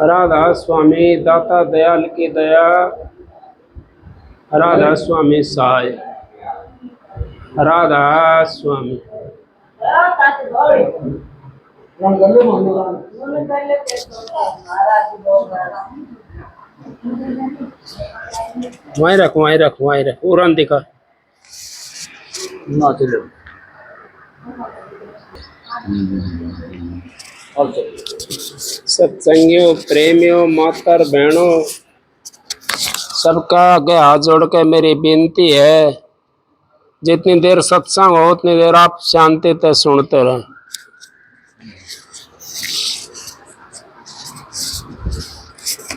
राधा स्वामी दाता दयाल की दया, राधा स्वामी सहाय, राधा स्वामी। वहीं रख वहीं रख वहीं रख उड़न दिखा ना चले। सत्संगियों, प्रेमियों, मातर बहनों, सबका आगे हाथ जोड़ के मेरी विनती है, जितनी देर सत्संग हो उतनी देर आप शांति से सुनते रहो।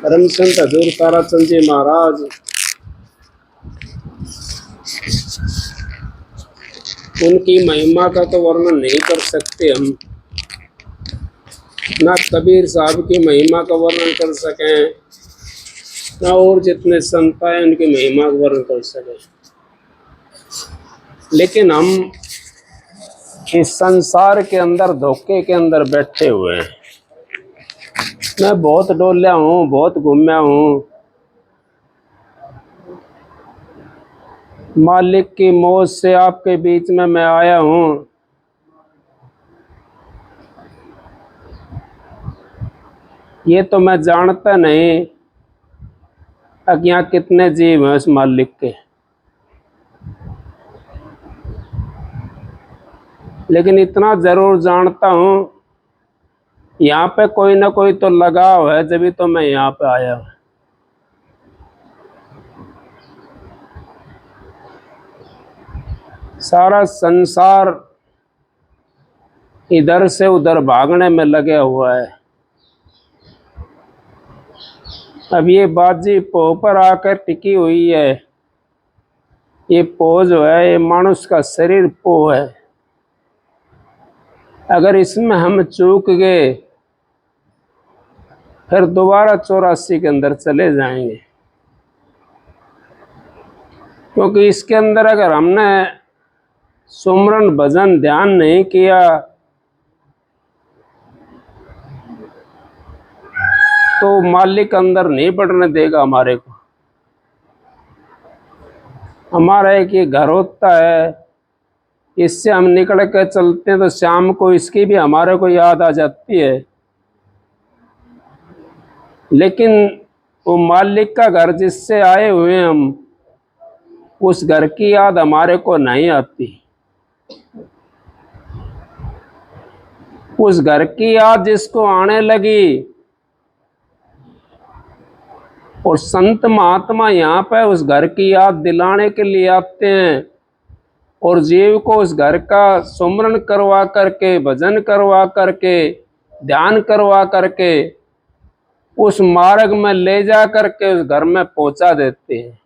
परम संत हजूर ताराचंद जी महाराज उनकी महिमा का तो वर्णन नहीं कर सकते हम, ना कबीर साहब की महिमा का वर्णन कर सकें, ना और जितने संत हैं उनकी महिमा का वर्णन कर सकें। लेकिन हम इस संसार के अंदर धोखे के अंदर बैठे हुए हैं। मैं बहुत डोलिया हूँ, बहुत घूमया हूँ, मालिक की मौज से आपके बीच में मैं आया हूँ। ये तो मैं जानता नहीं कि यहाँ कितने जीव हैं उस मालिक के, लेकिन इतना जरूर जानता हूँ यहाँ पे कोई ना कोई तो लगाव है, जब तो मैं यहाँ पे आया हूँ। सारा संसार इधर से उधर भागने में लगे हुआ है। अब ये बाजी पो पर आकर टिकी हुई है। ये पो जो है ये मानुष का शरीर पो है। अगर इसमें हम चूक गए फिर दोबारा 84 के अंदर चले जाएंगे, क्योंकि इसके अंदर अगर हमने सुमरन भजन ध्यान नहीं किया तो मालिक अंदर नहीं बढ़ने देगा हमारे को। हमारा एक ये घर होता है, इससे हम निकल कर चलते हैं तो शाम को इसकी भी हमारे को याद आ जाती है, लेकिन वो मालिक का घर जिससे आए हुए हम, उस घर की याद हमारे को नहीं आती। उस घर की याद जिसको आने लगी और संत महात्मा यहाँ पे उस घर की याद दिलाने के लिए आते हैं और जीव को उस घर का सुमरन करवा करके, भजन करवा करके, ध्यान करवा करके उस मार्ग में ले जा करके उस घर में पहुंचा देते हैं।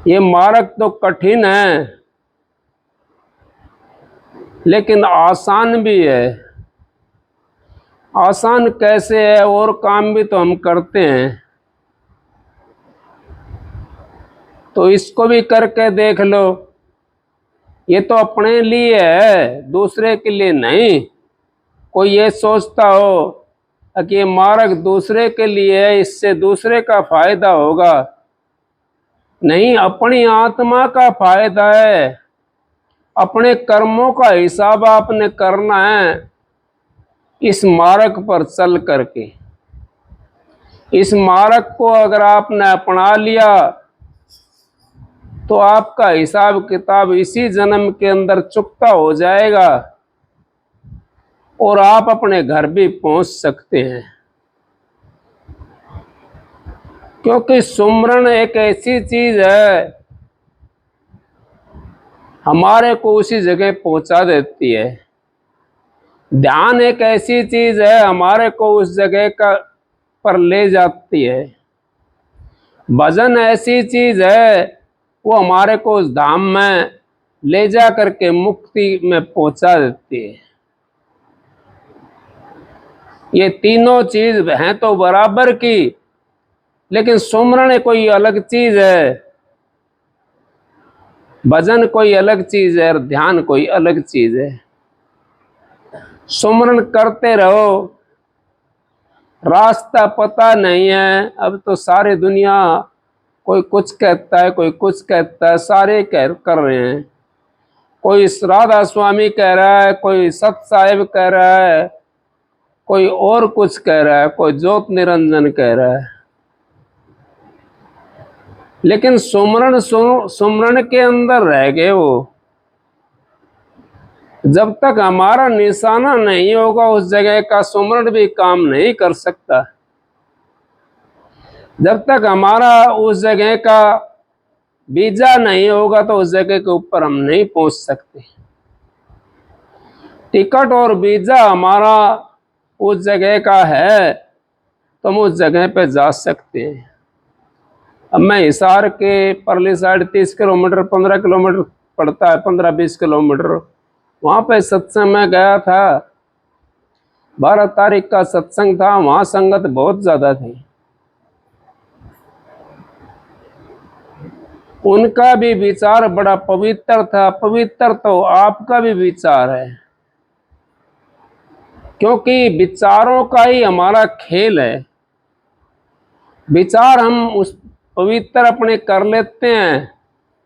ये मार्ग तो कठिन है लेकिन आसान भी है। आसान कैसे है, और काम भी तो हम करते हैं, तो इसको भी करके देख लो। ये तो अपने लिए है, दूसरे के लिए नहीं। कोई ये सोचता हो कि ये मार्ग दूसरे के लिए है, इससे दूसरे का फायदा होगा, नहीं, अपनी आत्मा का फायदा है। अपने कर्मों का हिसाब आपने करना है इस मार्ग पर चल करके। इस मार्ग को अगर आपने अपना लिया तो आपका हिसाब किताब इसी जन्म के अंदर चुकता हो जाएगा और आप अपने घर भी पहुंच सकते हैं। क्योंकि सुमरन एक ऐसी चीज है हमारे को उसी जगह पहुंचा देती है। ध्यान एक ऐसी चीज है हमारे को उस जगह का पर ले जाती है। भजन ऐसी चीज है वो हमारे को उस धाम में ले जा करके मुक्ति में पहुंचा देती है। ये तीनों चीज हैं तो बराबर की, लेकिन सुमरन कोई अलग चीज है, भजन कोई अलग चीज है और ध्यान कोई अलग चीज है। सुमरन करते रहो, रास्ता पता नहीं है। अब तो सारी दुनिया कोई कुछ कहता है, कोई कुछ कहता है, सारे कर रहे हैं। कोई राधा स्वामी कह रहा है, कोई सत साहिब कह रहा है, कोई और कुछ कह रहा है, कोई ज्योत निरंजन कह रहा है। लेकिन सुमरन के अंदर रह गए वो। जब तक हमारा निशाना नहीं होगा उस जगह का, सुमरन भी काम नहीं कर सकता। जब तक हमारा उस जगह का वीजा नहीं होगा तो उस जगह के ऊपर हम नहीं पहुंच सकते। टिकट और वीजा हमारा उस जगह का है तो हम उस जगह पे जा सकते हैं। अब मैं हिसार के परली साइड 30 किलोमीटर 15 किलोमीटर पड़ता है, 15-20 किलोमीटर, वहाँ पे सत्संग में गया था। 12 तारीख का सत्संग था, वहाँ संगत बहुत ज़्यादा थी। उनका भी विचार बड़ा पवित्र था। पवित्र तो आपका भी विचार है, क्योंकि विचारों का ही हमारा खेल है। विचार हम उस पवित्र अपने कर लेते हैं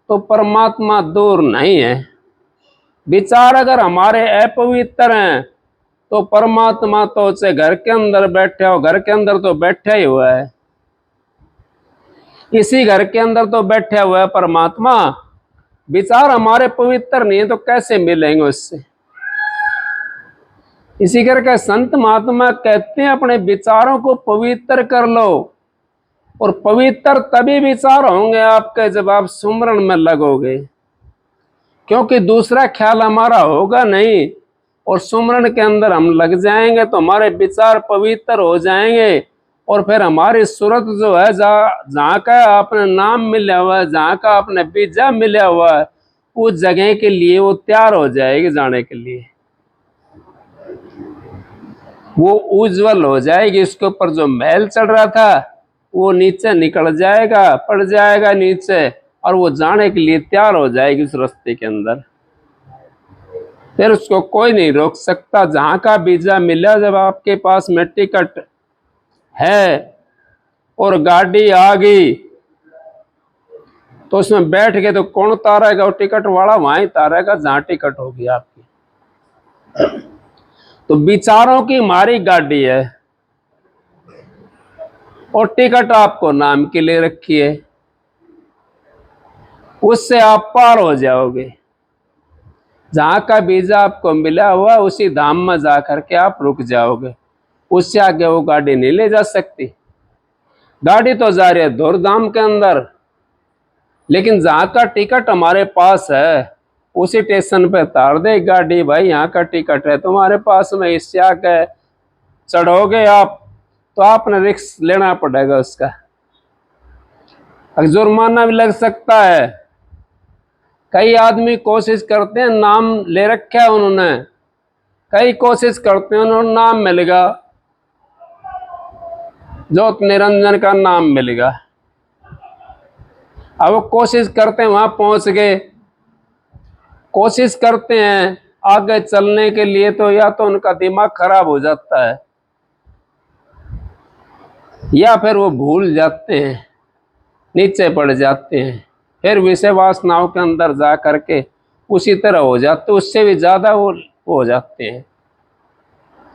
तो परमात्मा दूर नहीं है। विचार अगर हमारे अपवित्र हैं तो परमात्मा तो उसे घर के अंदर बैठे हो, घर के अंदर तो बैठा ही हुआ है, इसी घर के अंदर तो बैठा हुआ है परमात्मा। विचार हमारे पवित्र नहीं है तो कैसे मिलेंगे उससे? इसी करके संत महात्मा कहते हैं अपने विचारों को पवित्र कर लो। और पवित्र तभी विचार होंगे आपके जब आप सुमरन में लगोगे, क्योंकि दूसरा ख्याल हमारा होगा नहीं। और सुमरन के अंदर हम लग जाएंगे तो हमारे विचार पवित्र हो जाएंगे। और फिर हमारी सूरत जो है, जहाँ का आपने नाम मिला हुआ है, जहाँ का आपने बीजा मिला हुआ है, उस जगह के लिए वो तैयार हो जाएगी जाने के लिए। वो उज्जवल हो जाएगी। इसके ऊपर जो महल चढ़ रहा था वो नीचे निकल जाएगा, पड़ जाएगा नीचे, और वो जाने के लिए तैयार हो जाएगी उस रास्ते के अंदर। फिर उसको कोई नहीं रोक सकता। जहाँ का वीजा मिला, जब आपके पास में टिकट है और गाड़ी आ गई तो उसमें बैठ के तो कौन उतारेगा? वो टिकट वाला वहां उतारेगा जहाँ टिकट होगी आपकी। तो विचारों की हमारी गाड़ी है और टिकट आपको नाम के लिए रखी है, उससे आप पार हो जाओगे। जहाँ का वीजा आपको मिला हुआ उसी धाम में जा करके आप रुक जाओगे। उससे आगे वो गाड़ी नहीं ले जा सकती। गाड़ी तो जा रही है धूर्धाम के अंदर, लेकिन जहाँ का टिकट हमारे पास है उसी स्टेशन पे उतार दे गाड़ी। भाई यहाँ का टिकट है तुम्हारे पास में, इससे आके चढ़ोगे आप तो आपने रिस्क लेना पड़ेगा उसका। जुर्माना भी लग सकता है। कई आदमी कोशिश करते हैं, नाम ले रखा है उन्होंने, कई कोशिश करते हैं उन्होंने नाम मिलेगा, ज्योत निरंजन का नाम मिलेगा। अब वो कोशिश करते हैं, वहां पहुंच गए, कोशिश करते हैं आगे चलने के लिए, तो या तो उनका दिमाग खराब हो जाता है या फिर वो भूल जाते हैं, नीचे पड़ जाते हैं, फिर विषय वासनाओं के अंदर जा करके उसी तरह हो जाते, उससे भी ज्यादा वो हो जाते हैं।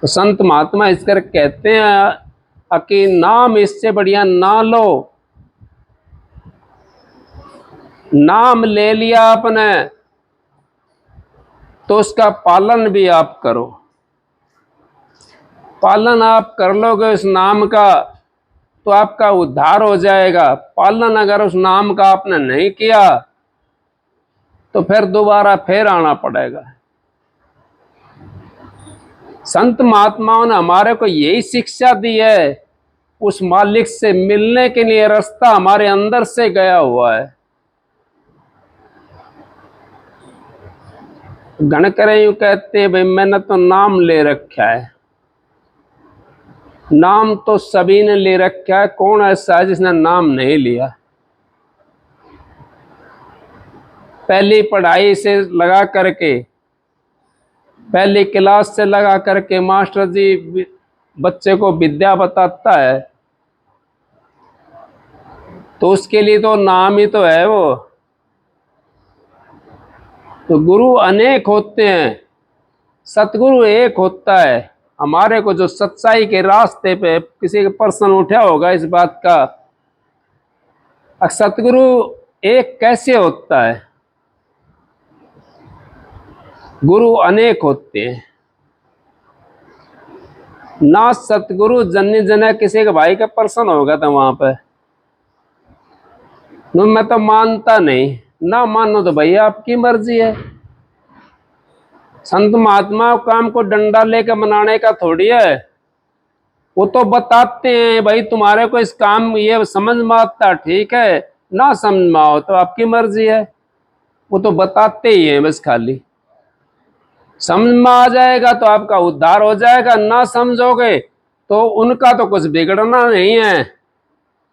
तो संत महात्मा इस कर कहते हैं कि नाम इससे बढ़िया ना लो। नाम ले लिया आपने तो उसका पालन भी आप करो। पालन आप कर लोगे उस नाम का तो आपका उद्धार हो जाएगा। पालन अगर उस नाम का आपने नहीं किया तो फिर दोबारा फिर आना पड़ेगा। संत महात्माओं ने हमारे को यही शिक्षा दी है। उस मालिक से मिलने के लिए रास्ता हमारे अंदर से गया हुआ है। गणकरे यूं कहते हैं, भाई मैंने तो नाम ले रखा है। नाम तो सभी ने ले रखा है, कौन ऐसा है जिसने नाम नहीं लिया? पहली पढ़ाई से लगा करके पहली क्लास से लगा करके मास्टर जी बच्चे को विद्या बताता है, तो उसके लिए तो नाम ही तो है वो। तो गुरु अनेक होते हैं, सतगुरु एक होता है। हमारे को जो सच्चाई के रास्ते पे किसी का प्रश्न उठा होगा इस बात का, सतगुरु एक कैसे होता है? गुरु अनेक होते हैं ना। सतगुरु जन्य जन किसी के भाई का प्रश्न होगा तो वहां पे मैं तो मानता नहीं, ना मानो तो भैया आपकी मर्जी है। संत महात्मा काम को डंडा लेकर मनाने का थोड़ी है। वो तो बताते हैं भाई तुम्हारे को इस काम ये समझ में आता, ठीक है, ना समझ में आओ तो आपकी मर्जी है। वो तो बताते ही हैं बस, खाली समझ में आ जाएगा तो आपका उद्धार हो जाएगा, ना समझोगे तो उनका तो कुछ बिगड़ना नहीं है,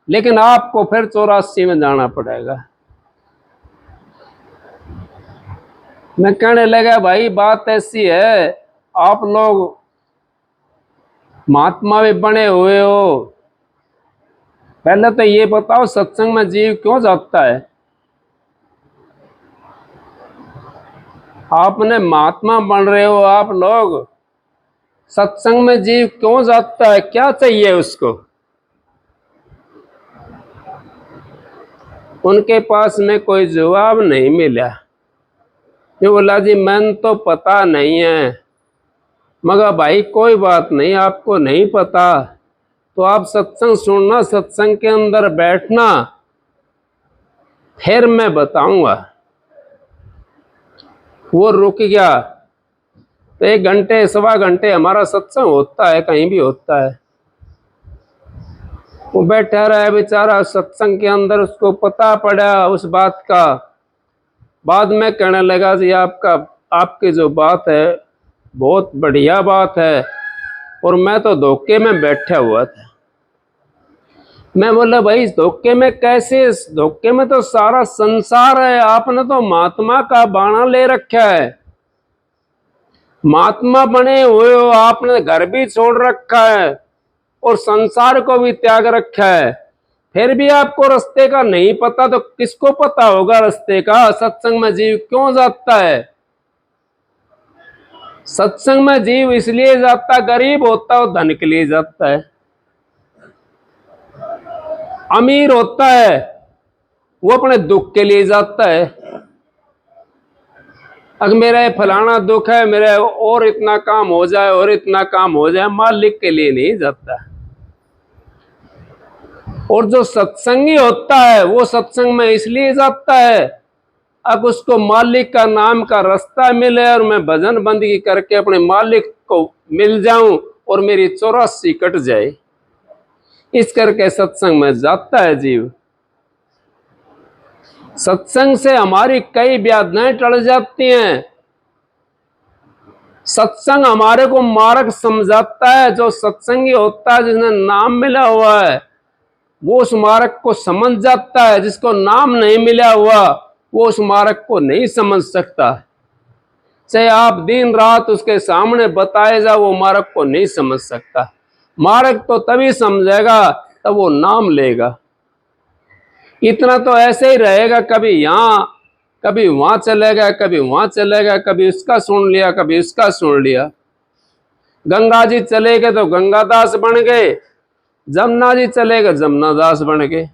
लेकिन आपको फिर 84 में जाना पड़ेगा। मैं कहने लगा भाई बात ऐसी है, आप लोग महात्मा भी बने हुए हो, पहले तो ये बताओ सत्संग में जीव क्यों जाता है? आपने महात्मा बन रहे हो आप लोग, सत्संग में जीव क्यों जाता है? क्या चाहिए उसको? उनके पास में कोई जवाब नहीं मिला। ये बोला जी मन तो पता नहीं है। मगर भाई कोई बात नहीं, आपको नहीं पता तो आप सत्संग सुनना, सत्संग के अंदर बैठना, फिर मैं बताऊंगा। वो रुक गया तो 1 घंटे 1.25 घंटे हमारा सत्संग होता है, कहीं भी होता है। वो बैठा रहा बेचारा सत्संग के अंदर, उसको पता पड़ा उस बात का। बाद में कहने लगा जी आपकी जो बात है बहुत बढ़िया बात है, और मैं तो धोखे में बैठा हुआ था। मैं बोला भाई धोखे में कैसे? धोखे में तो सारा संसार है, आपने तो महात्मा का बाणा ले रखा है, महात्मा बने हुए हो, आपने घर भी छोड़ रखा है और संसार को भी त्याग रखा है, फिर भी आपको रास्ते का नहीं पता तो किसको पता होगा रास्ते का? सत्संग में जीव क्यों जाता है? सत्संग में जीव इसलिए जाता, गरीब होता है धन के लिए जाता है, अमीर होता है वो अपने दुख के लिए जाता है। अगर मेरा फलाना दुख है, मेरा और इतना काम हो जाए और इतना काम हो जाए, मालिक के लिए नहीं जाता। और जो सत्संगी होता है वो सत्संग में इसलिए जाता है अब उसको मालिक का नाम का रास्ता मिले और मैं भजन बंदगी करके अपने मालिक को मिल जाऊं और मेरी 84 कट जाए, इस करके सत्संग में जाता है जीव। सत्संग से हमारी कई व्याधियां टल जाती हैं। सत्संग हमारे को मार्ग समझाता है। जो सत्संगी होता है, जिसने नाम मिला हुआ है, वो उस मार्ग को समझ जाता है। जिसको नाम नहीं मिला हुआ वो उस मार्ग को नहीं समझ सकता। चाहे आप दिन रात उसके सामने बताए जाओ, वो मार्ग को नहीं समझ सकता। मार्ग तो तभी समझेगा तब वो नाम लेगा। इतना तो ऐसे ही रहेगा, कभी यहाँ कभी वहां चलेगा, कभी वहां चलेगा, कभी उसका सुन लिया, कभी उसका सुन लिया। गंगा जी चले गए तो गंगादास बन गए, जमुना जी चले गए जमुना दास बन गए,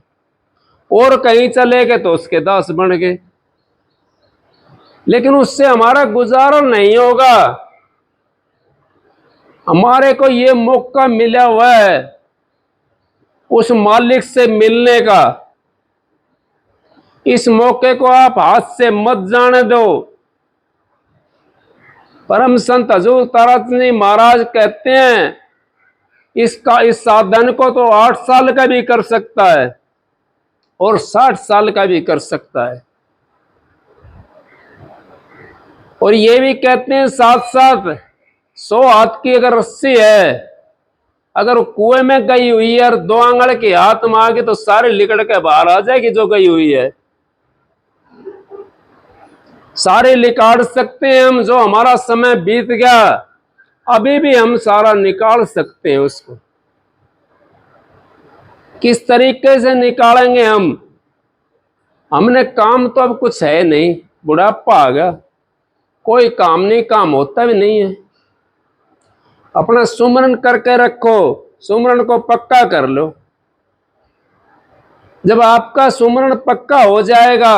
और कहीं चले गए तो उसके दास बन गए। लेकिन उससे हमारा गुजारा नहीं होगा। हमारे को ये मौका मिला हुआ है उस मालिक से मिलने का, इस मौके को आप हाथ से मत जाने दो। परम संत हजूर ताराचंद जी महाराज कहते हैं इस साधन को तो 8 साल का भी कर सकता है और 60 साल का भी कर सकता है। और ये भी कहते हैं साथ साथ 100 हाथ की अगर रस्सी है, अगर कुएं में गई हुई है और 2 आंगल के हाथ मांगे तो सारे लिकड़ के बाहर आ जाएगी जो गई हुई है। सारे निकाल सकते हैं हम। जो हमारा समय बीत गया अभी भी हम सारा निकाल सकते हैं उसको। किस तरीके से निकालेंगे हम? हमने काम तो अब कुछ है नहीं, बुढ़ापा आ गया, कोई काम नहीं, काम होता भी नहीं है। अपना सुमरन करके रखो, सुमरन को पक्का कर लो। जब आपका सुमरन पक्का हो जाएगा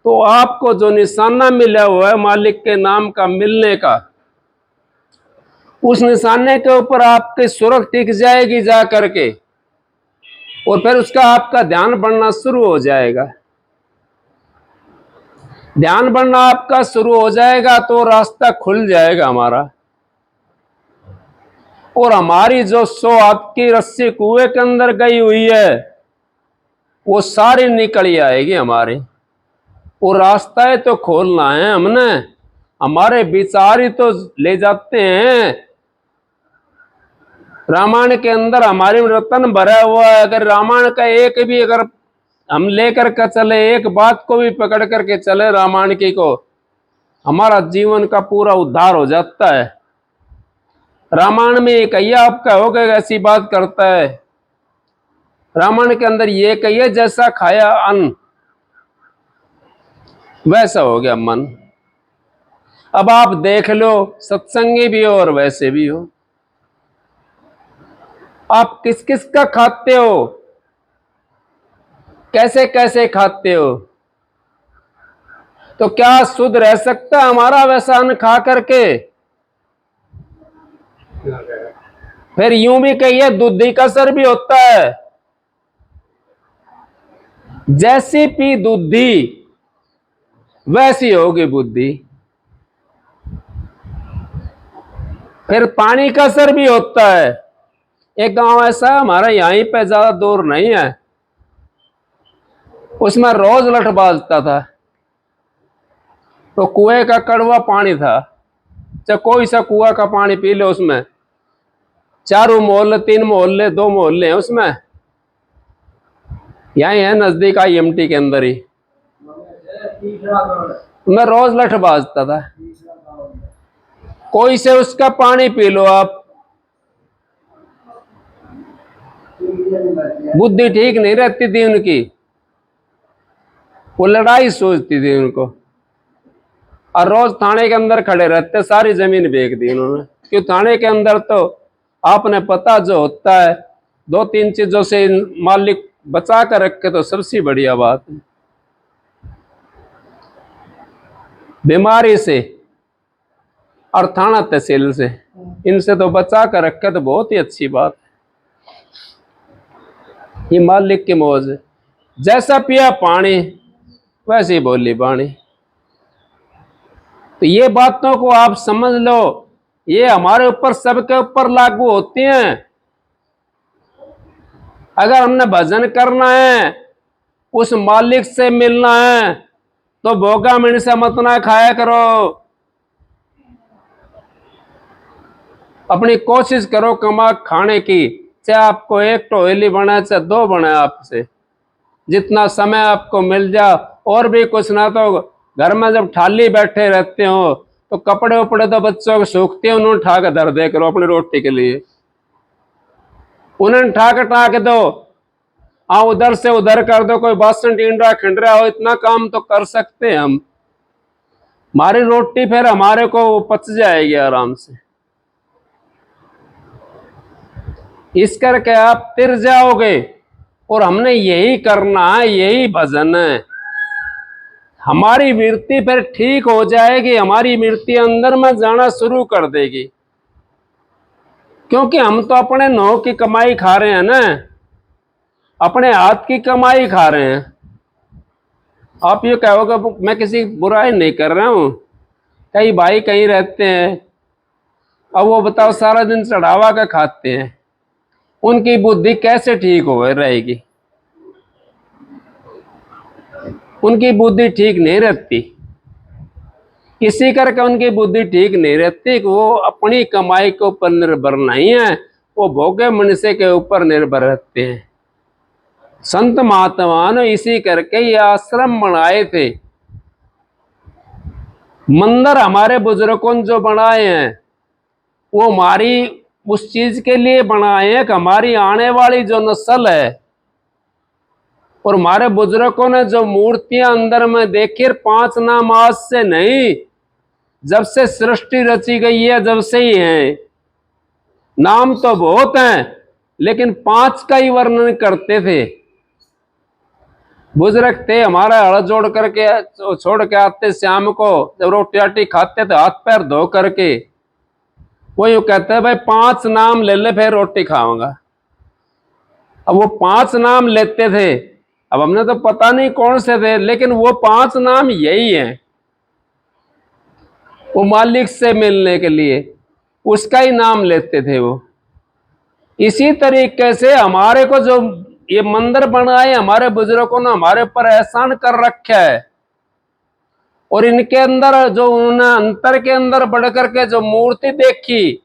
तो आपको जो निशाना मिला हुआ है मालिक के नाम का मिलने का, उस निशाने के ऊपर आपकी सुरख टिक जाएगी जा करके, और फिर उसका आपका ध्यान बढ़ना शुरू हो जाएगा। ध्यान बढ़ना आपका शुरू हो जाएगा तो रास्ता खुल जाएगा हमारा, और हमारी जो सो आपकी रस्सी कुएं के अंदर गई हुई है वो सारी निकल आएगी हमारी। वो रास्ता तो खोलना है हमने, हमारे विचार ही तो ले जाते हैं। रामायण के अंदर हमारी रतन भरा हुआ है। अगर रामायण का एक भी अगर हम लेकर के चले, एक बात को भी पकड़ करके चले रामायण की को, हमारा जीवन का पूरा उद्धार हो जाता है। रामायण में एक कहिया आपका हो गया ऐसी बात करता है। रामायण के अंदर ये कहिए जैसा खाया अन्न वैसा हो गया मन। अब आप देख लो, सत्संगी भी हो और वैसे भी हो, आप किस किस का खाते हो, कैसे कैसे खाते हो, तो क्या शुद्ध रह सकता है हमारा वैसा अन्न खा करके? फिर यूं भी कहिए दूधी का असर भी होता है। जैसी पी दूधी वैसी होगी बुद्धि। फिर पानी का असर भी होता है। एक गांव ऐसा हमारा यहीं पे ज्यादा दूर नहीं है, उसमें रोज लठ बाजता था, तो कुएं का कड़वा पानी था। चाहे कोई सा कुआं का पानी पी लो, उसमें चारों मोहल्ले, 3 मोहल्ले, 2 मोहल्ले हैं उसमें, यहीं है नजदीक IMT के अंदर ही। मैं रोज लठ बाजता था, कोई से उसका पानी पी लो आप, बुद्धि ठीक नहीं रहती थी उनकी, वो लड़ाई सोचती थी उनको, और रोज थाने के अंदर खड़े रहते, सारी जमीन बेच दी उन्होंने। क्यों? थाने के अंदर तो आपने पता जो होता है, 2-3 चीजों से मालिक बचा कर रखे तो सबसे बढ़िया बात है। बीमारी से और थाना तहसील से, इनसे तो बचा कर रखे तो बहुत ही अच्छी बात है। ये मालिक की मौज है। जैसा पिया पानी वैसी बोली बाणी। तो ये बातों को आप समझ लो, ये हमारे ऊपर, सबके ऊपर लागू होती हैं। अगर हमने भजन करना है, उस मालिक से मिलना है, तो भोगा मिण से मत ना खाया करो। अपनी कोशिश करो कमा खाने की, चाहे आपको 1 टोहली बने चाहे 2 बने, आपसे जितना समय आपको मिल जाए। और भी कुछ ना तो घर में जब ठाली बैठे रहते हो तो कपड़े उपड़े तो बच्चों के सूखते हैं, उन्होंने ठा के धर दे करो अपनी रोटी के लिए, उन्हें ठाक दो। हाँ, उधर से उधर कर दो, कोई बासन टींडा खिंडरा हो, इतना काम तो कर सकते हैं हम। हमारी रोटी फिर हमारे को पच जाएगी आराम से। इस करके आप तिर जाओगे, और हमने यही करना है, यही भजन है। हमारी वृत्ति फिर ठीक हो जाएगी, हमारी वृत्ति अंदर में जाना शुरू कर देगी, क्योंकि हम तो अपने नौ की कमाई खा रहे हैं ना, अपने हाथ की कमाई खा रहे हैं। आप ये कहोगे मैं किसी बुराई नहीं कर रहा हूं, कई भाई कहीं रहते हैं, अब वो बताओ सारा दिन चढ़ावा का खाते हैं, उनकी बुद्धि कैसे ठीक हो रहेगी? उनकी बुद्धि ठीक नहीं रहती। इसी करके उनकी बुद्धि ठीक नहीं रहती कि वो अपनी कमाई के ऊपर निर्भर नहीं है, वो भोगे मनुष्य के ऊपर निर्भर रहते हैं। संत महात्मा ने इसी करके ये आश्रम बनाए थे। मंदिर हमारे बुजुर्गों ने जो बनाए हैं वो हमारी उस चीज के लिए बनाए हैं कि हमारी आने वाली जो नस्ल है, और हमारे बुजुर्गों ने जो मूर्तियां अंदर में देखी, 5 नाम आज से नहीं, जब से सृष्टि रची गई है जब से ही हैं। नाम तो बहुत हैं लेकिन 5 का ही वर्णन करते थे। बुजुर्ग थे हमारा, हड़ जोड़ करके छोड़ के आते शाम को, जब रोटी आटी खाते थे हाथ पैर धो करके, वो यूं कहते हैं भाई 5 नाम ले ले फिर रोटी खाऊंगा। अब वो 5 नाम लेते थे, अब हमने तो पता नहीं कौन से थे, लेकिन वो 5 नाम यही हैं। वो मालिक से मिलने के लिए उसका ही नाम लेते थे वो। इसी तरीके से हमारे को जो ये मंदिर बनाए हमारे बुजुर्गों ने हमारे ऊपर एहसान कर रखा है, और इनके अंदर जो उन्होंने अंतर के अंदर बढ़ करके जो मूर्ति देखी,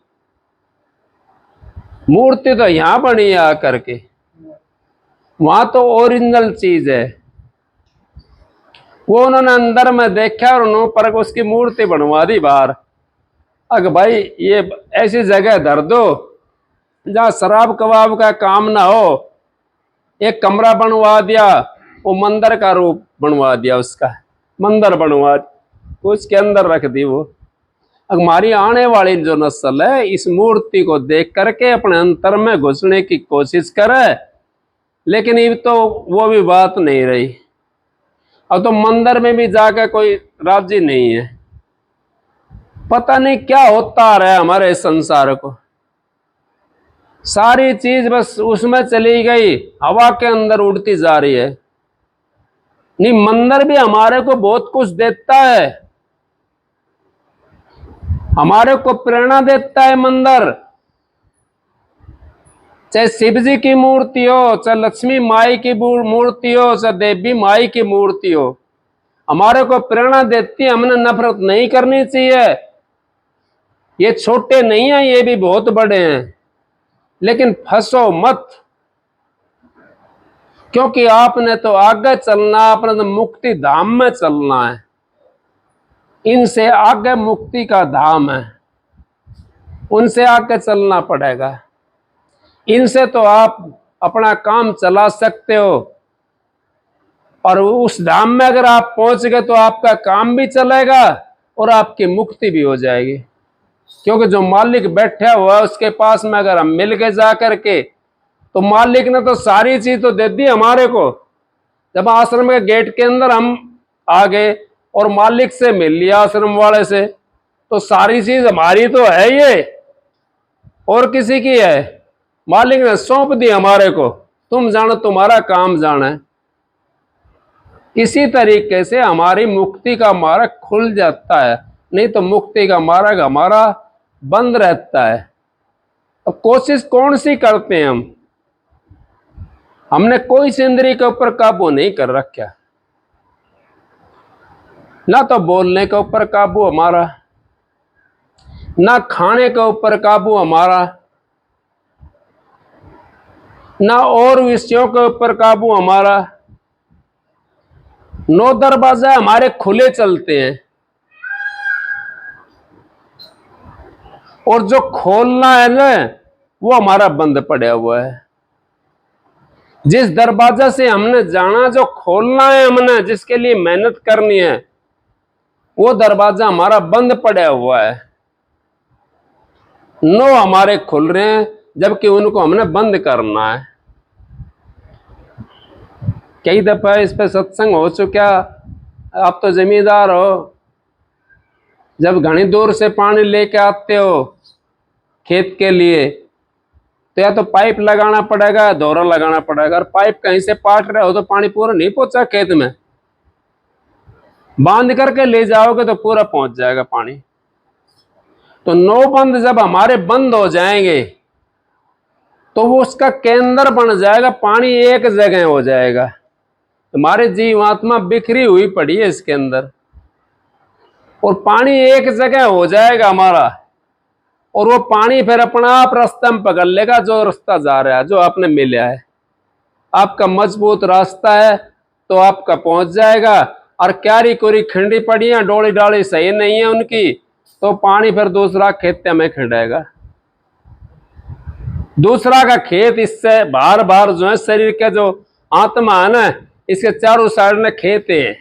मूर्ति तो यहां बनी है आकर के, वहां तो ओरिजिनल चीज है। वो उन्होंने अंदर में देखा और उन्होंने पर उसकी मूर्ति बनवा दी बाहर। अगर भाई ये ऐसी जगह धर दो जहां शराब कबाब का काम ना हो, एक कमरा बनवा दिया, वो मंदिर का रूप बनवा दिया, उसका मंदिर बनवा उसके अंदर रख दी वो। हमारी आने वाली जो नस्ल है इस मूर्ति को देख करके अपने अंतर में घुसने की कोशिश करे, लेकिन ये तो वो भी बात नहीं रही। अब तो मंदिर में भी जाकर कोई राजी नहीं है। पता नहीं क्या होता आ रहा है हमारे संसार को, सारी चीज बस उसमें चली गई, हवा के अंदर उड़ती जा रही है। नहीं, मंदिर भी हमारे को बहुत कुछ देता है, हमारे को प्रेरणा देता है मंदिर। चाहे शिव जी की मूर्ति हो, चाहे लक्ष्मी माई की मूर्ति हो, चाहे देवी माई की मूर्ति हो, हमारे को प्रेरणा देती है। हमने नफरत नहीं करनी चाहिए। ये छोटे नहीं हैं, ये भी बहुत बड़े हैं, लेकिन फंसो मत, क्योंकि आपने तो आगे चलना, आपने तो मुक्ति धाम में चलना है। इनसे आगे मुक्ति का धाम है, उनसे आगे चलना पड़ेगा। इनसे तो आप अपना काम चला सकते हो, और उस धाम में अगर आप पहुंच गए तो आपका काम भी चलेगा और आपकी मुक्ति भी हो जाएगी। क्योंकि जो मालिक बैठा हुआ है उसके पास में अगर हम मिल गए जा करके, तो मालिक ने तो सारी चीज तो दे दी हमारे को। जब आश्रम के गेट के अंदर हम आ गए और मालिक से मिल लिया आश्रम वाले से, तो सारी चीज हमारी तो है, ये और किसी की है? मालिक ने सौंप दी हमारे को, तुम जानो, तुम्हारा काम जाना है। इसी तरीके से हमारी मुक्ति का मार्ग खुल जाता है, नहीं तो मुक्ति का मार्ग हमारा बंद रहता है। अब कोशिश कौन सी करते हैं हम? हमने कोई इंद्रिय के ऊपर काबू नहीं कर रखा, ना तो बोलने के ऊपर काबू हमारा, ना खाने के ऊपर काबू हमारा, ना और विषयों के ऊपर काबू हमारा। 9 दरवाजे हमारे खुले चलते हैं, और जो खोलना है ना वो हमारा बंद पड़ा हुआ है। जिस दरवाजा से हमने जाना, जो खोलना है हमने, जिसके लिए मेहनत करनी है, वो दरवाजा हमारा बंद पड़ा हुआ है। 9 हमारे खुल रहे हैं, जबकि उनको हमने बंद करना है। कई दफा इस पे सत्संग हो चुका। आप तो जमींदार हो, जब घनी दूर से पानी लेके आते हो खेत के लिए, तो या तो पाइप लगाना पड़ेगा, दोहरा लगाना पड़ेगा। और पाइप कहीं से पाट रहे हो तो पानी पूरा नहीं पहुंचा खेत में, बांध करके ले जाओगे तो पूरा पहुंच जाएगा पानी। तो 9 बंद जब हमारे बंद हो जाएंगे तो वो उसका केंद्र बन जाएगा, पानी एक जगह हो जाएगा। हमारे जीवात्मा बिखरी हुई पड़ी है इसके अंदर, और पानी एक जगह हो जाएगा हमारा, और वो पानी फिर अपना आप रास्ता में पकड़ लेगा, जो रास्ता जा रहा है, जो आपने मिला है। आपका मजबूत रास्ता है तो आपका पहुंच जाएगा, और क्यारी कोरी खिंडी पड़ी है, डोली डाली सही नहीं है उनकी, तो पानी फिर दूसरा खेत में खिंडेगा। दूसरा का खेत इससे बार बार जो है शरीर के जो आत्मा है ना, इसके चारों साइड में खेत है,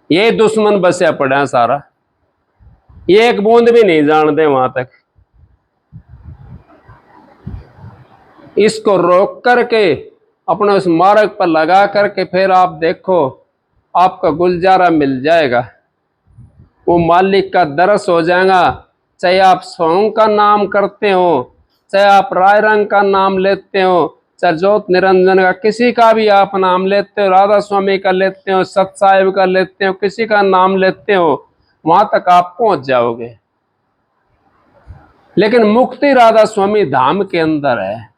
ये दुश्मन बसा पड़ा है सारा, ये एक बूंद भी नहीं जानते वहां तक। इसको रोक करके अपने उस मार्ग पर लगा करके फिर आप देखो आपका गुलजारा मिल जाएगा, वो मालिक का दरस हो जाएगा। चाहे आप सोम का नाम करते हो, चाहे आप राय रंग का नाम लेते हो, चाहे ज्योत निरंजन का किसी का भी आप नाम लेते हो, राधा स्वामी का लेते हो, सत साहिब का लेते हो, किसी का नाम लेते हो, वहां तक आप पहुंच जाओगे। लेकिन मुक्ति राधा स्वामी धाम के अंदर है,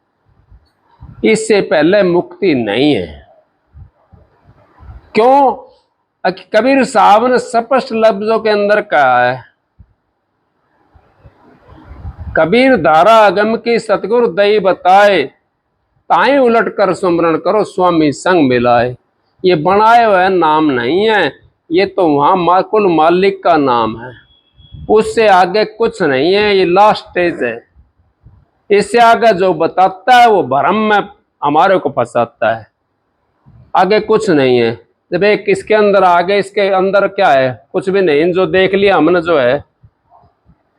इससे पहले मुक्ति नहीं है। क्यों? कबीर साहब ने स्पष्ट लफ्जों के अंदर कहा है, कबीर धारा अगम की सतगुरु दई बताए, ताई उलट कर सुमरण करो स्वामी संग मिलाए। ये बनाए हुए नाम नहीं है, ये तो वहां कुल मालिक का नाम है, उससे आगे कुछ नहीं है, ये लास्ट स्टेज है। इससे आगे जो बताता है वो भ्रम में हमारे को फंसाता है, आगे कुछ नहीं है। जब एक इसके अंदर आगे, इसके अंदर क्या है? कुछ भी नहीं, जो देख लिया हमने जो है,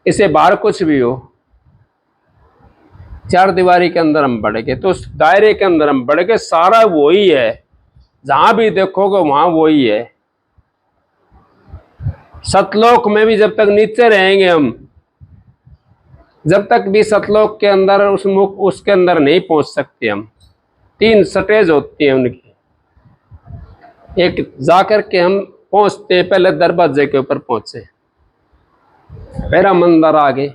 इसे बाहर कुछ भी हो, चार दीवारी के अंदर हम बढ़ गए, तो उस दायरे के अंदर हम बढ़ गए, सारा वही है, जहां भी देखोगे वहां वही है। सतलोक में भी जब तक नीचे रहेंगे हम, जब तक भी सतलोक के अंदर उसके अंदर नहीं पहुंच सकते हम। 3 स्टेज होती है उनकी, एक जाकर के हम पहुंचते, पहले दरवाजे के ऊपर पहुंचे, फिर हम अंदर आ गए,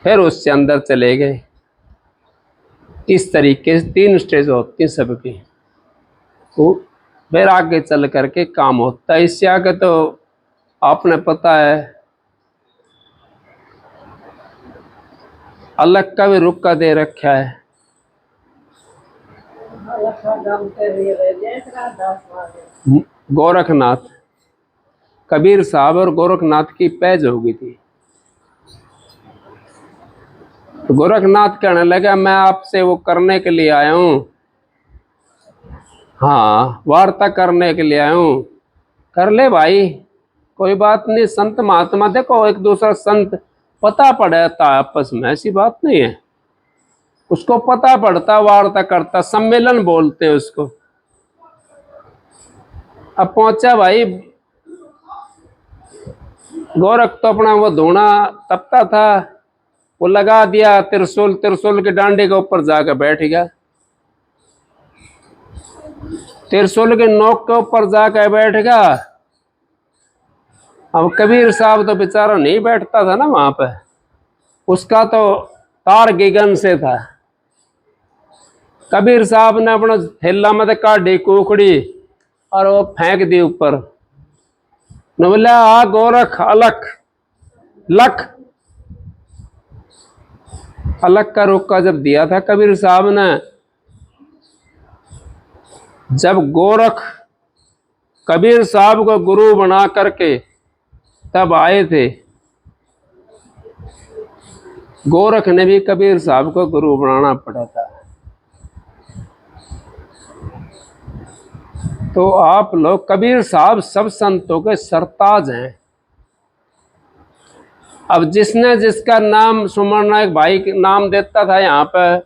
फिर उससे अंदर चले गए। इस तरीके से 3 स्टेज होती हैं सबकी, तो फिर आगे चल करके काम होता है। इससे आगे तो आपने पता है अलग का भी रुक का दे रखा है। गोरखनाथ, कबीर साहब और गोरखनाथ की पैज हो गई थी। तो गोरखनाथ कहने लगा मैं आपसे वो करने के लिए आया हूं, हाँ वार्ता करने के लिए आया हूं। कर ले भाई, कोई बात नहीं। संत महात्मा देखो एक दूसरा संत पता पड़ता आपस में, ऐसी बात नहीं है, उसको पता पड़ता, वार्ता करता, सम्मेलन बोलते हैं उसको। अब पहुंचा भाई, गोरख तो अपना वो धूना तपता था, वो लगा दिया त्रिशूल, त्रिशूल के डांडे के ऊपर जाकर बैठ गया, त्रिशूल के नोक के ऊपर जाकर बैठ गया। अब कबीर साहब तो बेचारा नहीं बैठता था ना वहां पे, उसका तो तार गिगन से था। कबीर साहब ने अपना थैला में काटी कुकड़ी और वो फेंक दी ऊपर, न बोला आ गोरख अलख लख। अलग का रोका जब दिया था कबीर साहब ने, जब गोरख कबीर साहब को गुरु बना करके तब आए थे, गोरख ने भी कबीर साहब को गुरु बनाना पड़ा था। तो आप लोग, कबीर साहब सब संतों के सरताज हैं। अब जिसने जिसका नाम, सुमन नायक भाई नाम देता था यहाँ पे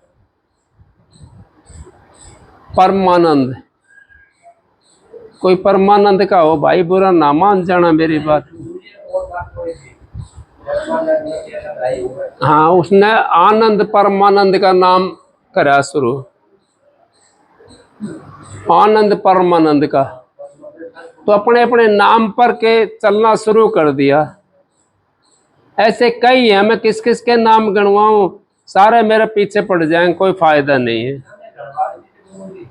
परमानंद, कोई परमानंद का हो भाई, बुरा ना मान जाना मेरी बात। हाँ, उसने आनंद परमानंद का नाम करा शुरू, आनंद परमानंद का, तो अपने अपने नाम पर के चलना शुरू कर दिया। ऐसे कई हैं, मैं किस किस के नाम गणवाऊं, सारे मेरे पीछे पड़ जाएंगे, कोई फायदा नहीं है।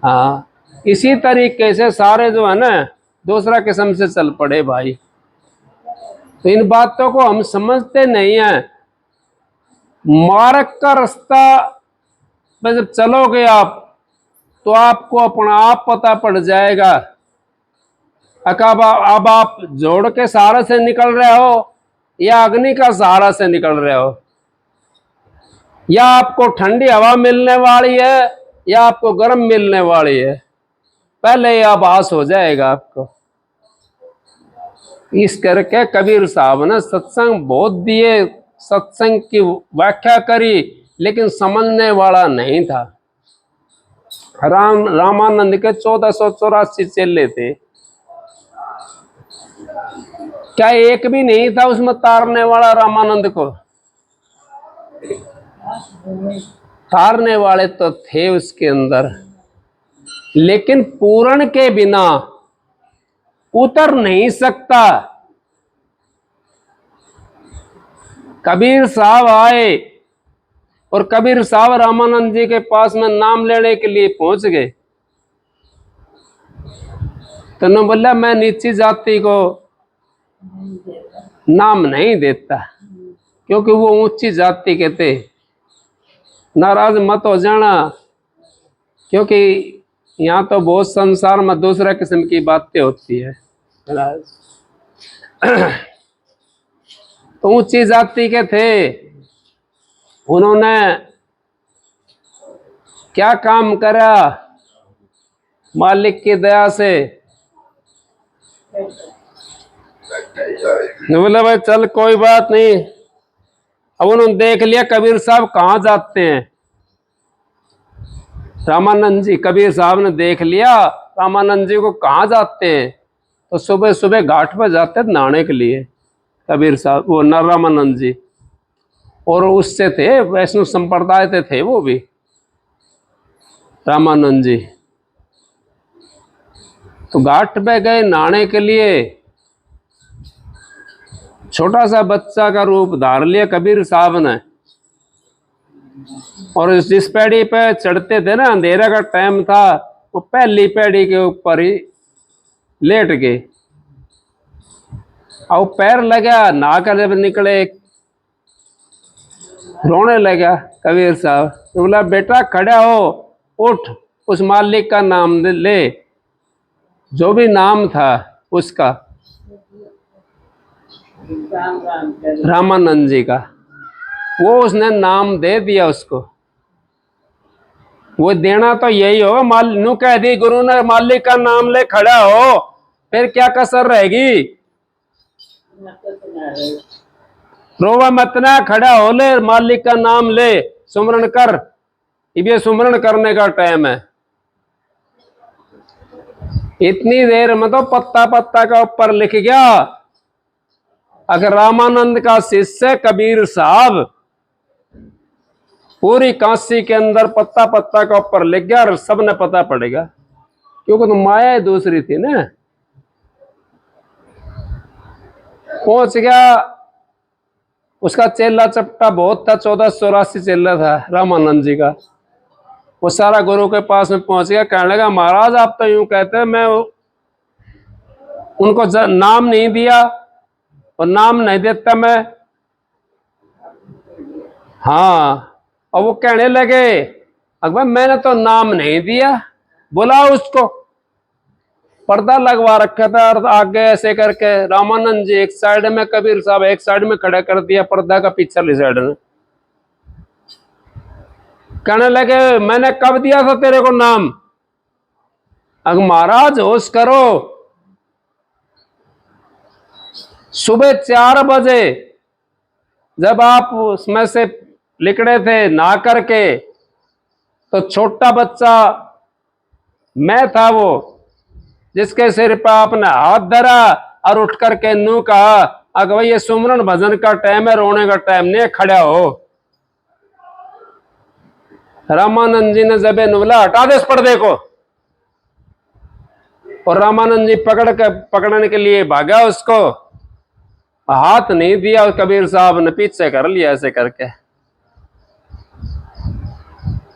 हाँ, इसी तरीके से सारे जो है ना दूसरा किस्म से चल पड़े भाई। तो इन बातों को हम समझते नहीं है। मार्ग का रास्ता में जब चलोगे आप, तो आपको अपना आप पता पड़ जाएगा। अब आप जोड़ के सहारे से निकल रहे हो या अग्नि का सहारा से निकल रहे हो, या आपको ठंडी हवा मिलने वाली है या आपको गर्म मिलने वाली है, पहले ये आभास हो जाएगा आपको। इस करके कबीर साहब ने सत्संग बहुत दिए, सत्संग की व्याख्या करी, लेकिन समझने वाला नहीं था। रामानंद के 1484 चेले थे, क्या एक भी नहीं था उसमें तारने वाला? रामानंद को तारने वाले तो थे उसके अंदर, लेकिन पूर्ण के बिना उतर नहीं सकता। कबीर साहब आए और कबीर साहब रामानंद जी के पास में नाम लेने के लिए पहुंच गए, तो उन्होंने बोला मैं नीची जाति को नाम नहीं देता, क्योंकि वो ऊंची जाति के थे। नाराज मत हो जाना, क्योंकि यहाँ तो बहुत संसार में दूसरा किस्म की बातें होती है। तो ऊंची जाति के थे, उन्होंने क्या काम करा? मालिक की दया से बोला भाई चल कोई बात नहीं। अब उन्होंने देख लिया कबीर साहब कहाँ जाते हैं। रामानंद जी, कबीर साहब ने देख लिया रामानंद जी को कहाँ जाते हैं, तो सुबह सुबह घाट पर जाते थे नहाने के लिए कबीर साहब, वो रामानंद जी। और उससे थे वैष्णव संप्रदाय से थे वो भी रामानंद जी। तो घाट पे गए नहाने के लिए, छोटा सा बच्चा का रूप धार लिया कबीर साहब ने, और जिस पैड़ी पे चढ़ते थे ना, अंधेरा का टाइम था, वो पहली पैड़ी के ऊपर ही लेट गए। और पैर लगा, नहाकर जब निकले रोने लगा कबीर साहब। तो बोला बेटा खड़ा हो, उठ, उस मालिक का नाम ले, जो भी नाम था उसका, रामानंद जी का, वो उसने नाम दे दिया उसको। वो देना तो यही होगा, नू कह दी गुरु ने मालिक का नाम ले खड़ा हो, फिर क्या कसर रहेगी? रोवा मत ना, खड़ा हो ले, मालिक का नाम ले, सुमरण कर। ये सुमरण करने का टाइम है। इतनी देर में तो पत्ता पत्ता का ऊपर लिख गया। अगर रामानंद का शिष्य कबीर साहब पूरी काशी के अंदर पत्ता पत्ता का ऊपर लिख गया और सबने पता पड़ेगा, क्योंकि तो माया दूसरी थी ना। पहुंच गया, उसका चेला चपटा बहुत था, 1484 चेला था रामानंद जी का। वो सारा गुरु के पास में पहुंच गया, कहने लगा महाराज आप तो यूं कहते हैं, मैं उनको नाम नहीं दिया और नाम नहीं देता मैं। हाँ, और वो कहने लगे अकबर मैंने तो नाम नहीं दिया। बोला उसको, पर्दा लगवा रखा था और आगे ऐसे करके रामानंद जी एक साइड में, कबीर साहब एक साइड में खड़ा कर दिया पर्दा का पिछली साइड में। कहने लगे मैंने कब दिया था तेरे को नाम? अगर महाराज होश करो, सुबह 4 बजे जब आप उसमें से लिकड़े थे नहा करके, तो छोटा बच्चा मैं था वो, जिसके सिर पर आपने हाथ धरा और उठ करके नू कहा अगर ये सुमरन भजन का टाइम है, रोने का टाइम नहीं, खड़ा हो। रामानंद जी ने जबे बोला हटा दे इस पर्दे को, और रामानंद जी पकड़ने के लिए भागा, उसको हाथ नहीं दिया, और कबीर साहब ने पीछे कर लिया ऐसे करके।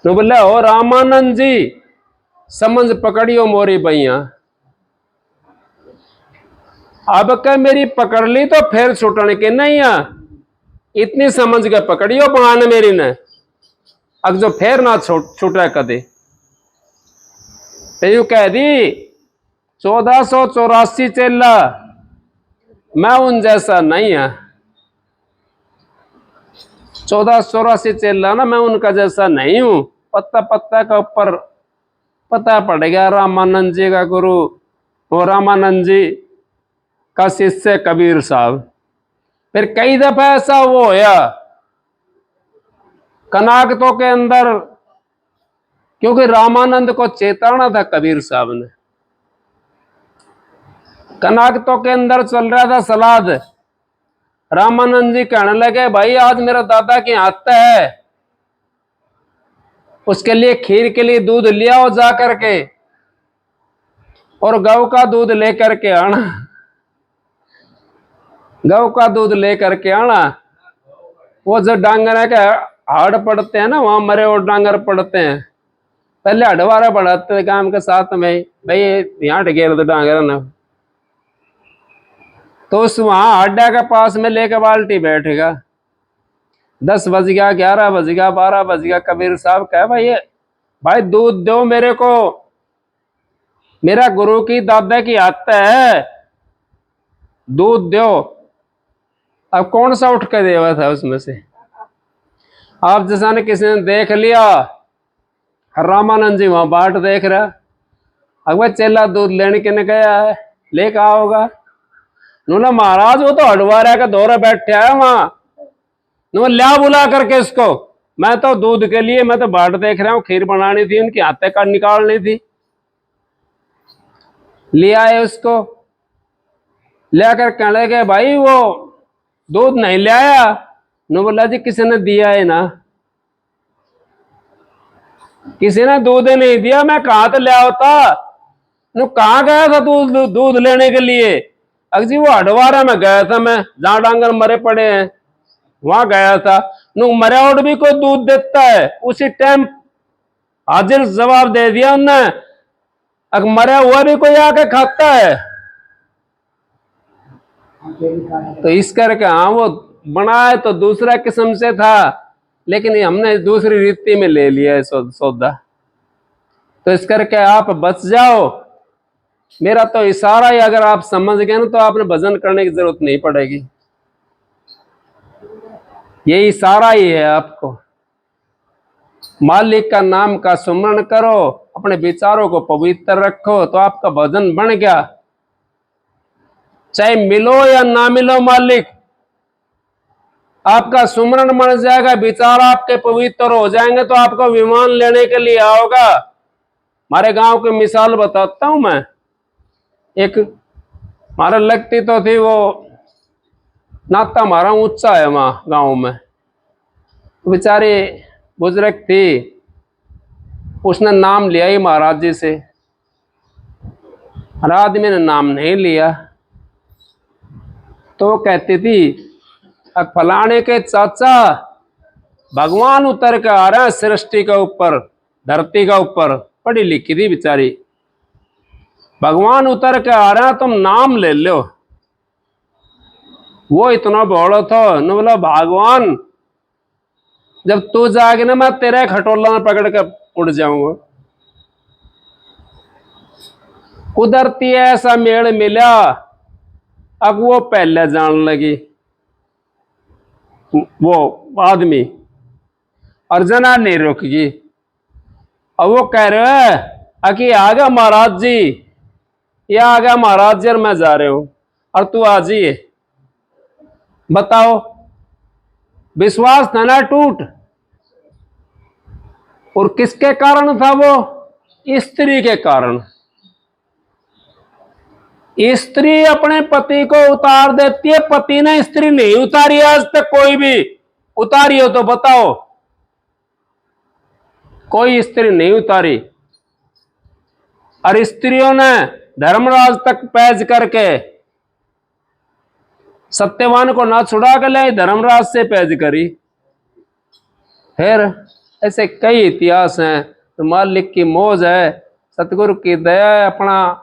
तो बोले ओ रामानंद जी समझ पकड़ियो मोरी भैया, अब क्या मेरी पकड़ ली तो फिर छूटने के नहीं है, इतनी समझ के पकड़ियो बहाने मेरी ने, अब जो फिर ना छूटे कदे। तो यूं कह दी 1484 चेला, मैं उन जैसा नहीं है। 1484 चेला ना, मैं उनका जैसा नहीं हूं। पत्ता पत्ता का ऊपर पता पड़ गया रामानंद जी का गुरु और रामानंद जी का शिष्य कबीर साहब। फिर कई दफा ऐसा वो होया कनागतों के अंदर, क्योंकि रामानंद को चेताना था कबीर साहब ने। कनागतों के अंदर चल रहा था सलाद। रामानंद जी कहने लगे, भाई आज मेरा दादा की आत्ता है, उसके लिए खीर के लिए दूध ले आओ जा करके, और गौ का दूध लेकर के आना। गौ का दूध लेकर के आना। वो जो डांगर के हाड़ पड़ते हैं ना, वहां मरे और डांगर पड़ते हैं, पहले हडवारा बढ़ाते थे काम के साथ में, भाई यहाँ ढकेर दो डांगर ना। तो उस वहां अड्डा के पास में लेके बाल्टी बैठेगा। 10 बज गया, 11 बज गया, 12 बज गया, कबीर साहब कहे, भाई दूध दो मेरे को, मेरा गुरु की दादा की आत्ता है, दूध दो। अब कौन सा उठ के देवा था उसमें से? आप जैसा ने किसी ने देख लिया, रामानंद जी वहां बाट देख रहा, अगर चेला दूध लेने के ने गया है, लेकर आओगा। नूना महाराज वो तो हडवारा का दौरा बैठा है वहां, नूना ल्या बुला करके इसको, मैं तो दूध के लिए, मैं तो बाट देख रहा हूँ, खीर बनानी थी, उनकी आते का निकालनी थी। ले आए उसको, लेकर कहने लगे, भाई वो दूध नहीं ले आया। नो बोला, जी किसी ने दिया है ना, किसी ने दूध नहीं दिया, मैं कहां तो ले आता। नो कहाँ गया था दूध लेने के लिए? अगर जी वो हडवारा में गया था, मैं जहां डांगर मरे पड़े हैं वहां गया था। नो मरे और भी कोई दूध देता है? उसी टाइम हाजिर जवाब दे दिया उनने, अगर मरा हुआ भी कोई आके खाता है। तो इस करके हाँ, वो बनाए तो दूसरा किस्म से था, लेकिन हमने दूसरी रीति में ले लिया है सौदा। तो इस करके आप बच जाओ। मेरा तो इशारा ही अगर आप समझ गए ना, तो आपने भजन करने की जरूरत नहीं पड़ेगी। ये इशारा ही है आपको। मालिक का नाम का सुमरण करो, अपने विचारों को पवित्र रखो, तो आपका भजन बन गया। चाहे मिलो या ना मिलो मालिक, आपका सुमरण बन जाएगा, विचार आपके पवित्र हो जाएंगे, तो आपको विमान लेने के लिए आओगा। हमारे गांव की मिसाल बताता हूं मैं। एक हमारा लगती तो थी, वो नाता हमारा ऊंचा है वहां गांव में, बेचारी बुजुर्ग थी, उसने नाम लिया ही महाराज जी से। आदमी ने नाम नहीं लिया, तो वो कहती थी, फलाने के चाचा भगवान उतर के आ रहे हैं सृष्टि के ऊपर, धरती का ऊपर, पढ़ी लिखी थी बेचारी, भगवान उतर के आ रहे हैं, तुम नाम ले लो। वो इतना बड़ा था न, बोला भगवान जब तू जागे ना, मैं तेरे खटोला में पकड़ कर उड़ जाऊंगा। कुदरती ऐसा मेल मिला, अब वो पहले जान लगी, वो आदमी, और जना नहीं रुकेगी। अब वो कह रहे है कि आ गया महाराज जी, ये आ गया महाराज जी, और मैं जा रहे हूं, और तू आ जाइए। बताओ, विश्वास था ना टूट। और किसके कारण था वो? स्त्री के कारण। स्त्री अपने पति को उतार देती है, पति ने स्त्री नहीं उतारी आज तक। कोई भी उतारी हो तो बताओ? कोई स्त्री नहीं उतारी। और स्त्रियों ने धर्मराज तक पैज करके सत्यवान को ना छुड़ा कर ले, धर्मराज से पैज करी। फिर ऐसे कई इतिहास हैं। तो मालिक की मौज है, सतगुरु की दया है, अपना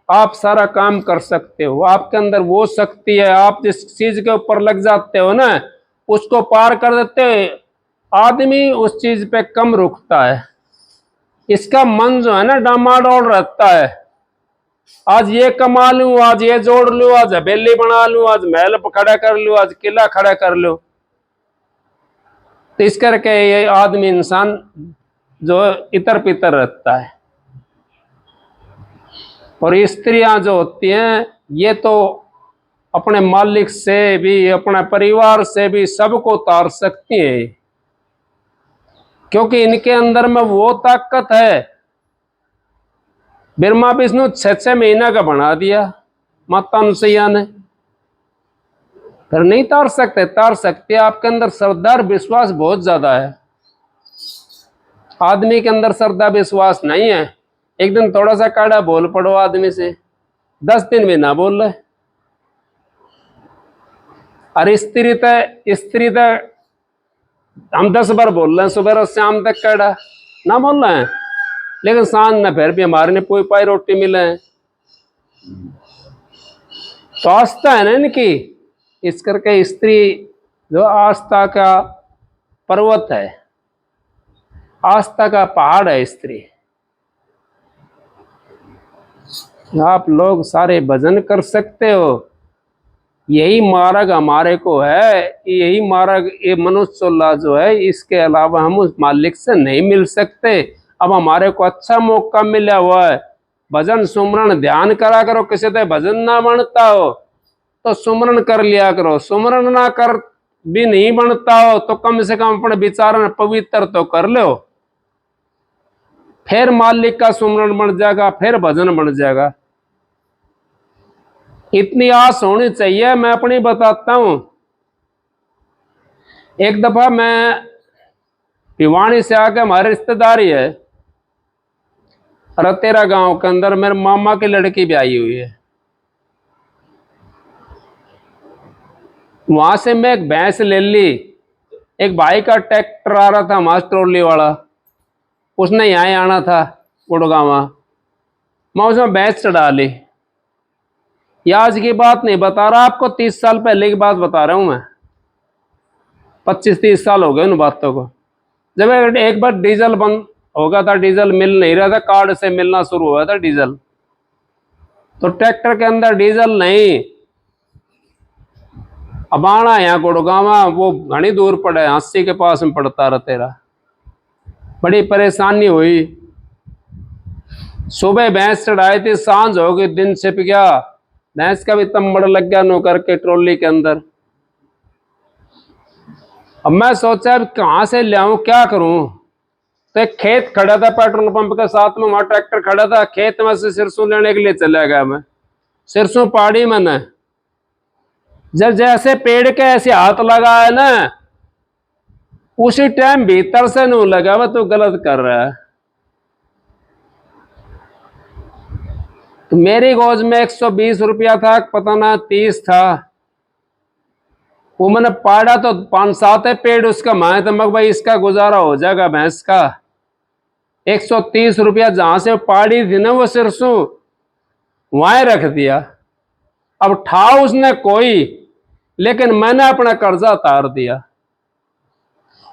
आप सारा काम कर सकते हो। आपके अंदर वो शक्ति है, आप जिस चीज के ऊपर लग जाते हो ना, उसको पार कर देते हो। आदमी उस चीज पे कम रुकता है, इसका मन जो है ना डामाडोल रहता है। आज ये कमा लूं, आज ये जोड़ लूं, आज हवेली बना लूं, आज महल खड़ा कर लूं, आज किला खड़ा कर लूं। तो इस करके ये आदमी इंसान जो इतर पितर रहता है। और स्त्रियां जो होती हैं ये तो अपने मालिक से भी, अपने परिवार से भी सबको तार सकती हैं, क्योंकि इनके अंदर में वो ताकत है। ब्रह्मा विष्णु 6 महीना का बना दिया माता अनुसैया ने, फिर नहीं तार सकते? तार सकते। आपके अंदर श्रद्धा और विश्वास बहुत ज्यादा है। आदमी के अंदर श्रद्धा विश्वास नहीं है। एक दिन थोड़ा सा काढ़ा बोल पड़ो आदमी से, 10 दिन में ना बोल रहे। और स्त्री तय हम 10 बार बोल रहे हैं सुबह और शाम तक काढ़ा ना बोल रहे हैं, लेकिन सांझ न फिर भी हमारे ने पोई पाई रोटी मिले हैं। तो आस्था है ना इनकी। इस करके स्त्री जो आस्था का पर्वत है, आस्था का पहाड़ है स्त्री। आप लोग सारे भजन कर सकते हो, यही मार्ग हमारे को है, यही मार्ग। ये मनुष्य चोला जो है, इसके अलावा हम उस मालिक से नहीं मिल सकते। अब हमारे को अच्छा मौका मिला हुआ है, भजन सुमरण ध्यान करा करो। किसी से भजन ना बनता हो तो सुमरण कर लिया करो, सुमरण ना कर भी नहीं बनता हो तो कम से कम अपने विचार पवित्र तो कर लो, फिर मालिक का सुमरण बन जाएगा, फिर भजन बन जाएगा। इतनी आस होनी चाहिए। मैं अपनी बताता हूं। एक दफा मैं भिवानी से आके, हमारे रिश्तेदारी है रतेरा गांव के अंदर, मेरे मामा की लड़की भी आई हुई है। वहां से मैं एक भैंस ले ली। एक भाई का ट्रैक्टर आ रहा था हमारा ट्रॉली वाला, उसने यहाँ आना था गुड़गांव। मैं उसमें भैंस चढ़ा ली। ये आज की बात नहीं बता रहा आपको, 30 साल पहले की बात बता रहा हूं मैं। 25-30 साल हो गए उन बातों को। जब एक बार डीजल बंद हो गया था, डीजल मिल नहीं रहा था, कार्ड से मिलना शुरू हुआ था डीजल, तो ट्रैक्टर के अंदर डीजल नहीं। अब आना यहाँ गुड़गांव, वो घनी दूर पड़े, हांसी के पास में पड़ता रहा तेरा। बड़ी परेशानी हुई। सुबह भैंस चढ़ाई थी, सांझ हो गई, दिन छिप गया, भैंस का भी तंबड़ लग गया नौकर के ट्रॉली के अंदर। अब मैं सोचा अब कहां से ले आऊं, क्या करूं। तो एक खेत खड़ा था पेट्रोल पंप के साथ में, वहां ट्रैक्टर खड़ा था, खेत में से सिरसों लेने के लिए चला गया मैं। सिरसों पाड़ी मैंने, जब जैसे पेड़ के ऐसे हाथ लगा है ना, उसी टाइम भीतर से नहीं लगा वह तो गलत कर रहा है। तो मेरी गोज में 120 रुपया था, पता ना 30 था। वो मैंने पाड़ा तो 5-7 पेड़ उसका माए तो मग भाई इसका गुजारा हो जाएगा भैंस का। 130 रुपया जहां से पाड़ी थी ना वो सिरसों, वहां रख दिया। अब ठा उसने कोई, लेकिन मैंने अपना कर्जा उतार दिया।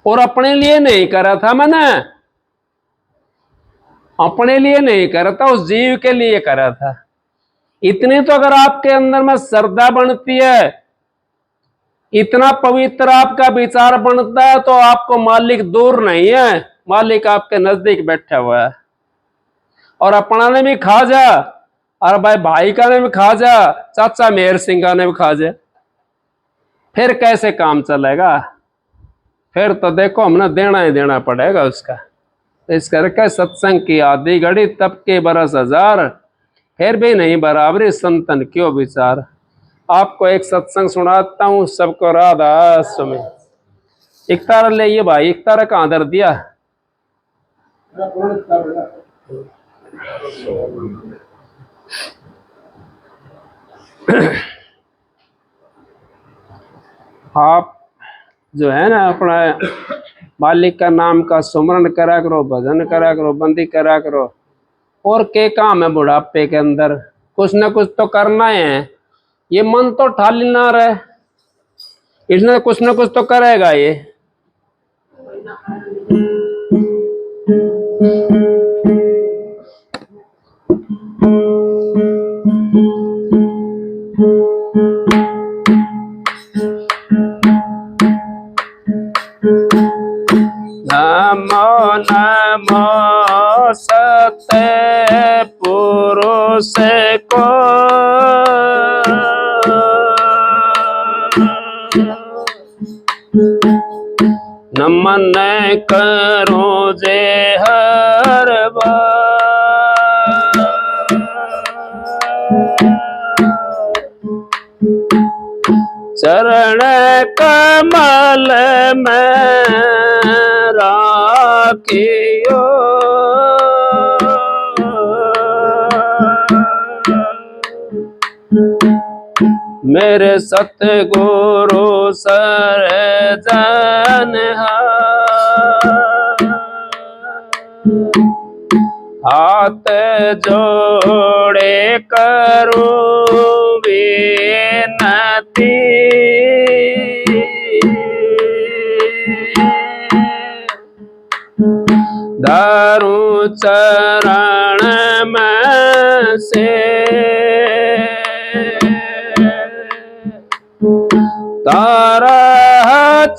और अपने लिए नहीं करा था मैंने, अपने लिए नहीं करा था, उस जीव के लिए करा था। इतनी तो अगर आपके अंदर में श्रद्धा बनती है, इतना पवित्र आपका विचार बनता है, तो आपको मालिक दूर नहीं है, मालिक आपके नजदीक बैठा हुआ है। और अपना ने भी खा जा, और भाई का ने भी खा जा, चाचा मेहर सिंह का ने भी खा जा, फिर कैसे काम चलेगा। फिर तो देखो हमने देना ही देना पड़ेगा उसका। तो इस करके सत्संग की आधी घड़ी तब के बरस हजार, फिर भी नहीं बराबरी संतन क्यों विचार। आपको एक सत्संग सुनाता हूँ, सबको राधा सुमे। एक तारा ले ये भाई, एक तारा कहाँ दर दिया। आप जो है ना अपना मालिक का नाम का सुमरण करा करो, भजन करा करो, बंदी करा करो। और के काम है बुढ़ापे के अंदर, कुछ ना कुछ तो करना है। ये मन तो ठाली ना रहे, इसने कुछ ना कुछ तो करेगा ये। नमो नमो सत्य पुरुष को नमन करो जे हर बार चरण कमल में राखियो मेरे सतगुरु सरजन हाथ जोड़े करूं विनती दारू चरण में से तारा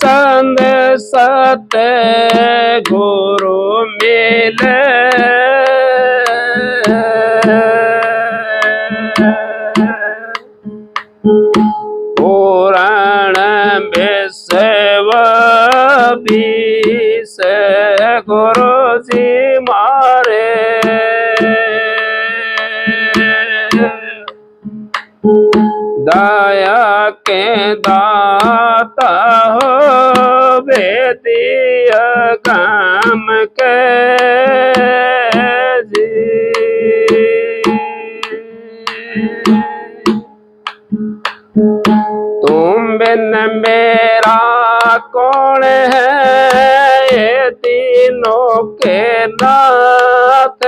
चंद सत्य गुरु मिले पुराण विश्व बीस गुरु जी मारे दया के दाता हो बेदिय काम के जी तुम बिन मेरा कौन है ये तीनों के नाथ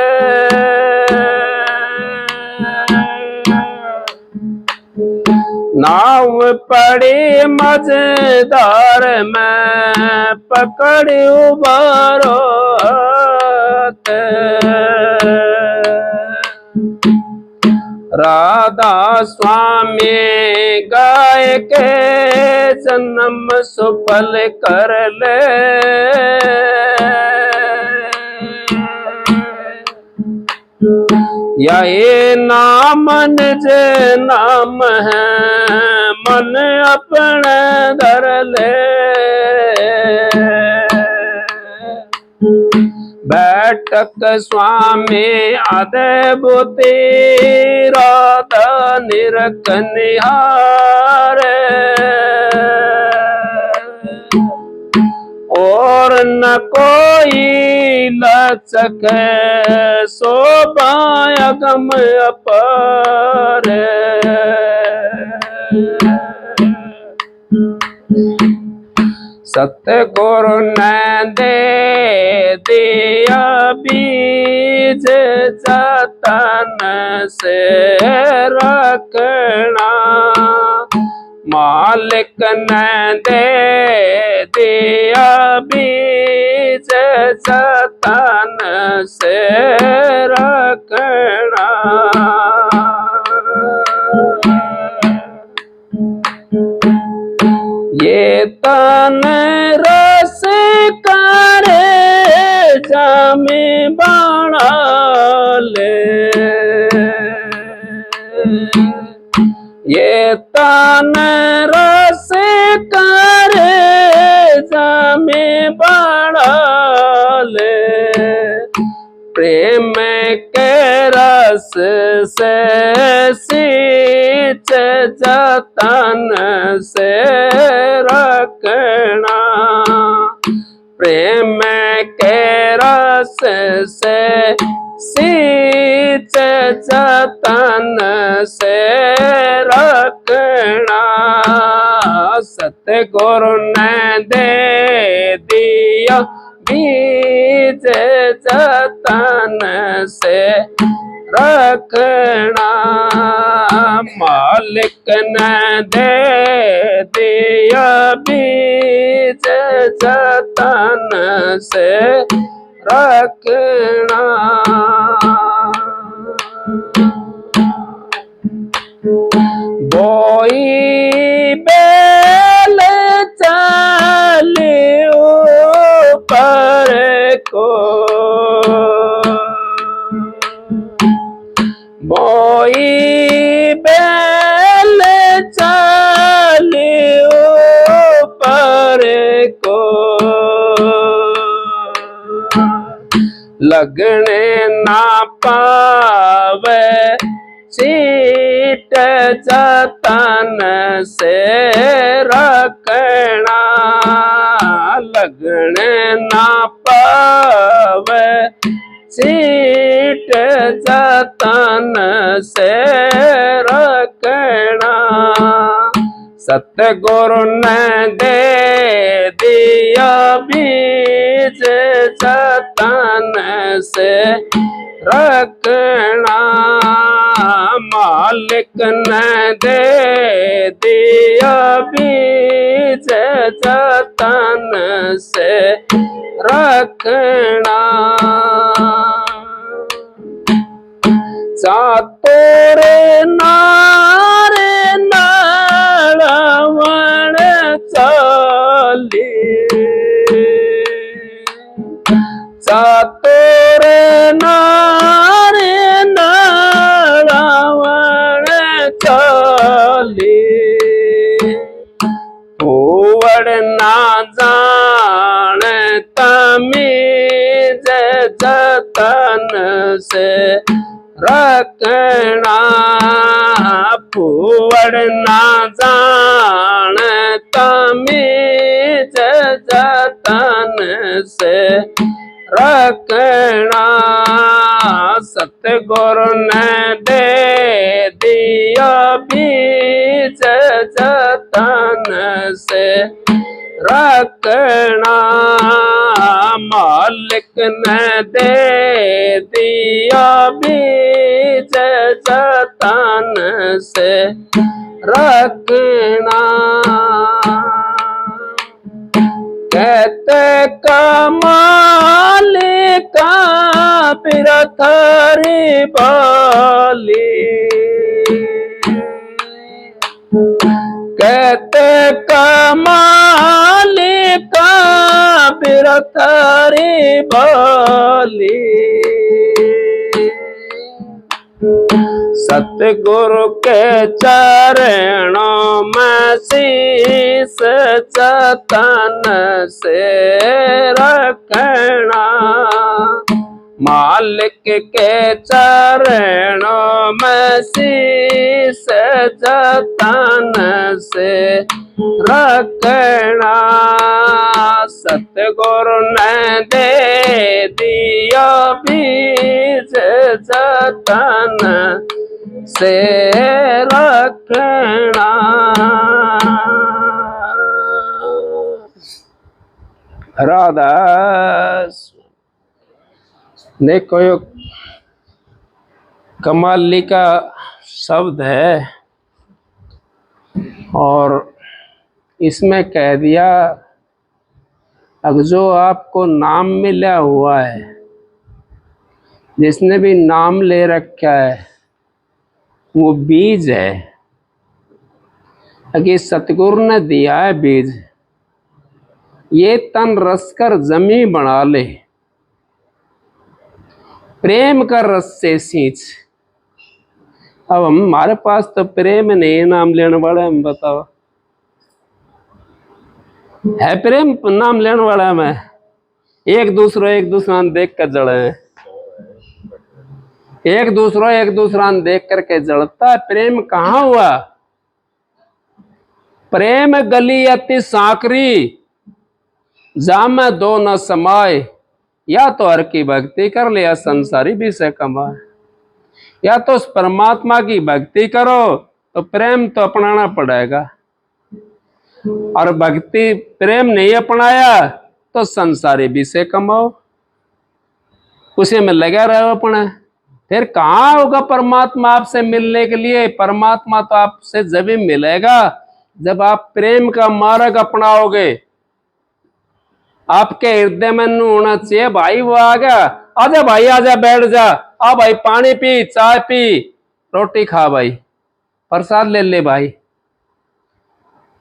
नाव पड़ी मजेदार में पकड़ी उबारो राधा स्वामी गाय के जन्म सुफल कर ले ये नाम निज नाम है मन अपने धर ले बैठक स्वामी अद्भुति राधा निरख निहारे और न कोई लचक शोभा अगम अपार सतगुरु ने दे दिया बीज जतन से रखना मालिक ने दे दिया बीज जतन से रखना ये तन रस करे जामे बना ले ये तन रस करे जामे बना ले प्रेम के रस से सींच जतन से रखना प्रेम के रस से सींच जतन से रखना सतगुरु ने दे दिया बीज जतन से रखना मालिक ने दे दिया बीज जतन से रखना बोई बेल चलियो लगने ना पावे सीट जतन से रखना, लगने ना पावे सीट जतन से रखना। सतगुरु ने दे दिया बीज जतन से रखना, मालिक ने दे दिया बीज जतन से रखना। चातुरे नारे नालवण चाली, चातुरे नारे नालवण चाली, फूवड़ ना जान तमीज जतन से रखना, फूवड़ ना जान तमीज जतन से रखना। सतगुरु ने दे दिया बीज जतन से रखना, मालिक ने दे दिया बीज जतन से रखना। कहते कमाल का पिरथरी बाली, कहते कमाल का पिरथरी बाली, सतगुरु के चरणों में शीस जतन से रखना, मालिक के चरणों में शीस जतन से रखना। सतगुरु ने दे दिया बीज जतन से रखना। राधा देखो यो कमाली का शब्द है और इसमें कह दिया अब जो आपको नाम मिला हुआ है, जिसने भी नाम ले रखा है वो बीज है। अगर सतगुरु ने दिया है बीज, ये तन रस कर जमी बना ले, प्रेम का रस से सींच। अब हमारे पास तो प्रेम नहीं नाम लेने वाला, हम बताओ है प्रेम नाम लेने वाला में? एक दूसरा देख कर जड़े हैं, एक दूसरा देख करके जड़ता। प्रेम कहाँ हुआ? प्रेम गली अति सांकरी, जाम दो न समाए। या तो हर की भक्ति कर ले या संसारी भी से कमाए। या तो उस परमात्मा की भक्ति करो तो प्रेम तो अपनाना पड़ेगा, और भक्ति प्रेम नहीं अपनाया तो संसारी भी से कमाओ, उसी में लगा रहो अपने। फिर कहाँ होगा परमात्मा आपसे मिलने के लिए? परमात्मा तो आपसे जब ही मिलेगा जब आप प्रेम का मार्ग अपनाओगे। आपके हृदय में होना चाहिए भाई वो आ गया, आजा भाई आजा बैठ जा, आ भाई पानी पी, चाय पी, रोटी खा, भाई प्रसाद ले ले। भाई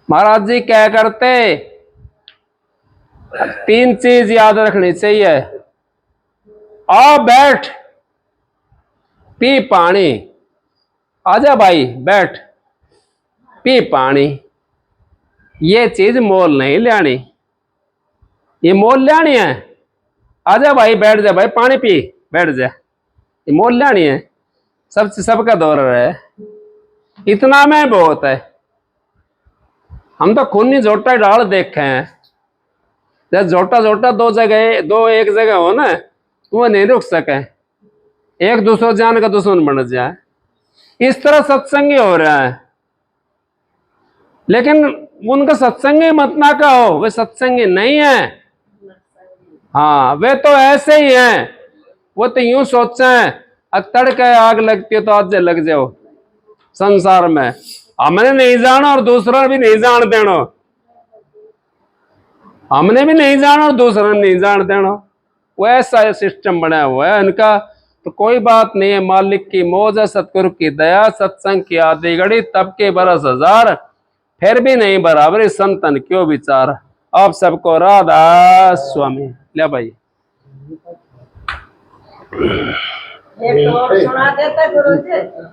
महाराज जी क्या करते, 3 चीज याद रखनी चाहिए। आ बैठ, पी पानी, आजा भाई बैठ, पी पानी। ये चीज मोल नहीं लेनी, ये मोल लेनी है। आजा भाई, बैठ जा भाई, पानी पी, बैठ जा। ये मोहल्ला नहीं है, सबका दौर है, इतना में बहुत है। हम तो खूनी जोटा डाल देखे हैं, जब जोटा जोटा दो एक जगह हो ना, तो वह नहीं रुक सके, एक दूसरे जान का दुश्मन बन जाए। इस तरह सत्संग हो रहा है, लेकिन उनका सत्संगी मत ना कहो, वे सत्संगी नहीं है। हाँ, वे तो ऐसे ही हैं, वो तो यूं सोचते हैं तड़के आग लगती है तो आज लग जाओ संसार में, हमने नहीं जाना और दूसरा भी नहीं जान देना, हमने भी नहीं जाना और दूसरा नहीं जान देना। वैसा सिस्टम बना हुआ है इनका। तो कोई बात नहीं है, मालिक की मौज है, सतगुरु की दया, सत्संग की आधी घड़ी, तब के बरस हजार, फिर भी नहीं बराबर संतन क्यों विचार। आप सबको राधा स्वामी। ले भाई, एक और सुना देता गुरु जी।